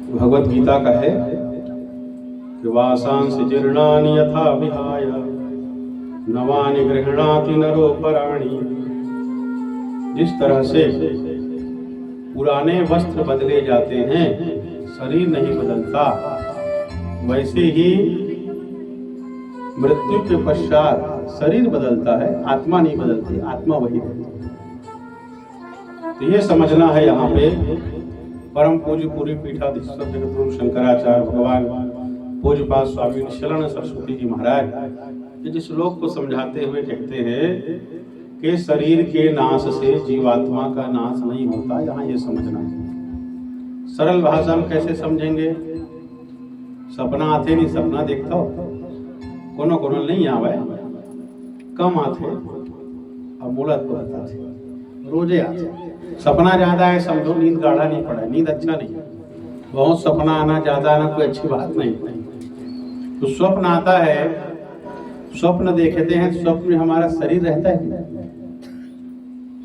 भगवत गीता का है कि वासांसि जीर्णानि यथा विहाय नवानि गृह्णाति नरो पराणि। जिस तरह से पुराने वस्त्र बदले जाते हैं, शरीर नहीं बदलता, वैसे ही मृत्यु के पश्चात शरीर बदलता है, आत्मा नहीं बदलती, आत्मा वही रहती है। तो ये समझना है। यहाँ पे परम पूज्य पूरी पीठाधीश्वर जगतगुरु शंकराचार्य भगवान पूज्यपाद स्वामी शरण सरस्वती जी महाराज जिस श्लोक को समझाते हुए कहते हैं कि शरीर के नाश से जीवात्मा का नाश नहीं होता। यहाँ ये समझना है। सरल भाषा में कैसे समझेंगे? सपना आते नहीं, सपना देखता हो कोनो कोनो नहीं आवे, कम आते, अब बोलत रोजे आते। सपना ज्यादा है समझो, नींद गाढ़ा नहीं पड़ा, नींद अच्छा नहीं। बहुत सपना आना ज्यादा आना कोई अच्छी बात नहीं। तो स्वप्न आता है, स्वप्न देखते हैं, स्वप्न में हमारा शरीर रहता है,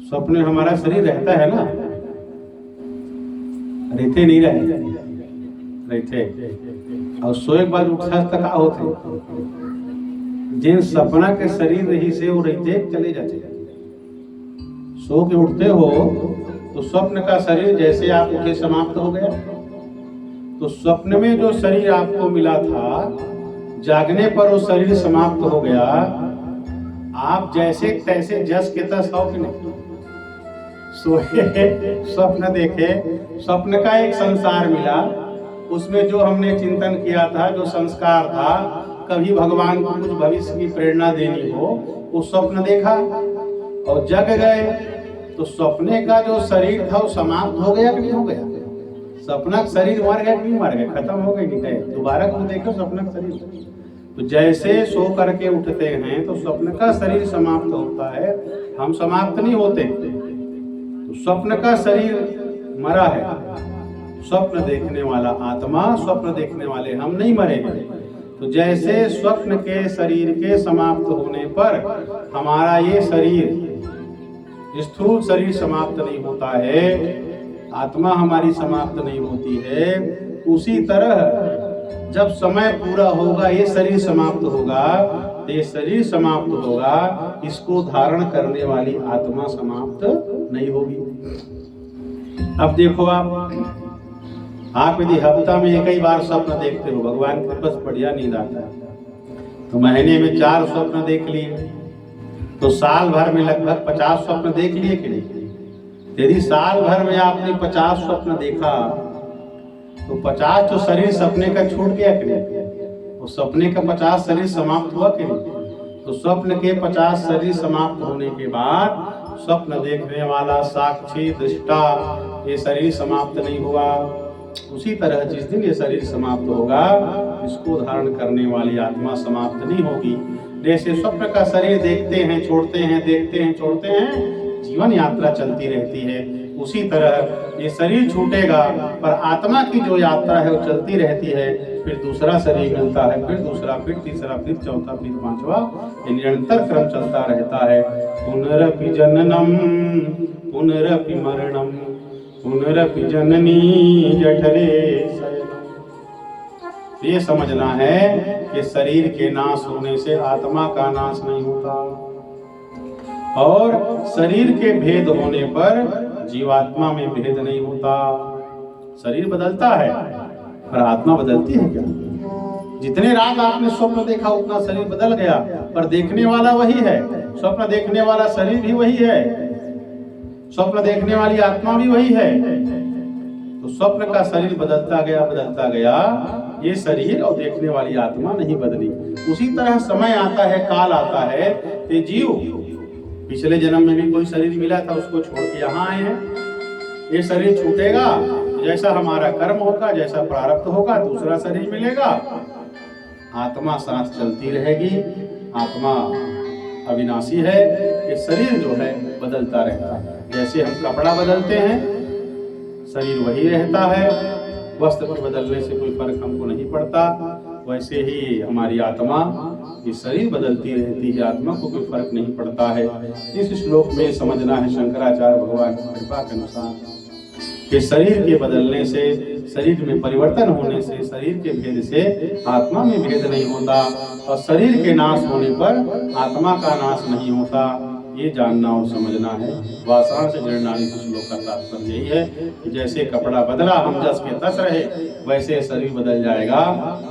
स्वप्न में हमारा शरीर रहता है ना, रहते नहीं रहते। और सोए बाद उठा तक होते जिन सपना के शरीर रही से वो रहते चले जाते। सो के उठते हो तो स्वप्न का शरीर जैसे आप उठे समाप्त हो गया। तो स्वप्न में जो शरीर आपको मिला था, जागने पर वो शरीर समाप्त हो गया। आप जैसे तैसे जस के तस हो कि नहीं? सोए, स्वप्न देखे, स्वप्न का एक संसार मिला, उसमें जो हमने चिंतन किया था, जो संस्कार था, कभी भगवान को कुछ भविष्य की प्रेरणा देनी हो, वो स्वप्न देखा और जग गए। तो स्वप्ने का जो शरीर था वो समाप्त हो गया कि नहीं हो गया? सपना शरीर मर गया कि नहीं मर गया? खत्म हो गई नहीं गए, दोबारा को देखो सपना शरीर। तो जैसे सो करके उठते हैं तो स्वप्न का शरीर समाप्त होता है, हम समाप्त नहीं होते। तो स्वप्न का शरीर मरा है, स्वप्न देखने वाला आत्मा, स्वप्न देखने वाले हम नहीं मरे। तो जैसे स्वप्न के शरीर के समाप्त होने पर हमारा ये शरीर, स्थूल शरीर समाप्त नहीं होता है, आत्मा हमारी समाप्त नहीं होती है, उसी तरह जब समय पूरा होगा, ये शरीर समाप्त होगा, ये शरीर समाप्त होगा, इसको धारण करने वाली आत्मा समाप्त नहीं होगी। अब देखो आप यदि हफ्ता में एक ही बार स्वप्न देखते हो, भगवान के बस बढ़िया नींद आता है, तो महीने में 4 स्वप्न देख लिए, तो साल भर में लगभग 50 स्वप्न देख लिए कि नहीं? यदि साल भर में आपने 50 स्वप्न देखा तो 50 तो शरीर सपने का छूट गया कि नहीं? तो सपने का 50 शरीर समाप्त हुआ कि नहीं? तो स्वप्न के 50 शरीर समाप्त होने के बाद स्वप्न देखने वाला साक्षी दृष्टा ये शरीर समाप्त नहीं हुआ। उसी तरह जिस दिन ये शरीर समाप्त होगा, इसको धारण करने वाली आत्मा समाप्त नहीं होगी। जैसे स्वप्न का शरीर देखते हैं छोड़ते हैं, देखते हैं छोड़ते हैं, जीवन यात्रा चलती रहती है, उसी तरह ये शरीर छूटेगा पर आत्मा की जो यात्रा है वो चलती रहती है। फिर दूसरा शरीर मिलता है, फिर दूसरा, फिर तीसरा, फिर चौथा, फिर पांचवा, ये निरंतर क्रम चलता रहता है। पुनरपि जननम पुनरपि मरणम पुनरपि जननी जठरे शयनम। ये समझना है कि शरीर के नाश होने से आत्मा का नाश नहीं होता, और शरीर के भेद होने पर जीवात्मा में भेद नहीं होता। शरीर बदलता है पर आत्मा बदलती है क्या? जितने रात आपने स्वप्न देखा उतना शरीर बदल गया, पर देखने वाला वही है। स्वप्न देखने वाला शरीर भी वही है, स्वप्न देखने वाली आत्मा भी वही है। तो स्वप्न का शरीर बदलता गया, ये शरीर और देखने वाली आत्मा नहीं बदली। उसी तरह समय आता है, काल आता है, ये जीव पिछले जन्म में भी कोई शरीर मिला था, उसको छोड़ के यहाँ आए हैं। ये शरीर छूटेगा, जैसा हमारा कर्म होगा, जैसा प्रारब्ध होगा, दूसरा शरीर मिलेगा। आत्मा साथ चलती रहेगी, आत्मा अविनाशी है। ये शरीर जो है बदलता रहता है। जैसे हम कपड़ा बदलते हैं, शरीर वही रहता है, वस्त्र पर बदलने से कोई फर्क हमको नहीं पड़ता। वैसे ही हमारी आत्मा, ये शरीर बदलती रहती है, आत्मा को कोई फर्क नहीं पड़ता है। इस श्लोक में समझना है शंकराचार्य भगवान की कृपा के अनुसार कि शरीर के बदलने से, शरीर में परिवर्तन होने से, शरीर के भेद से आत्मा में भेद नहीं होता, और शरीर के नाश होने पर आत्मा का नाश नहीं होता। ये जानना और समझना है। वासना से घृणादि कुछ लोग का तात्पर्य यही है कि जैसे कपड़ा बदला हम जस के तस रहे, वैसे शरीर बदल जाएगा,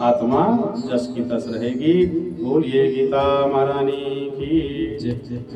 आत्मा जस की तस रहेगी। बोलिए गीता महारानी की।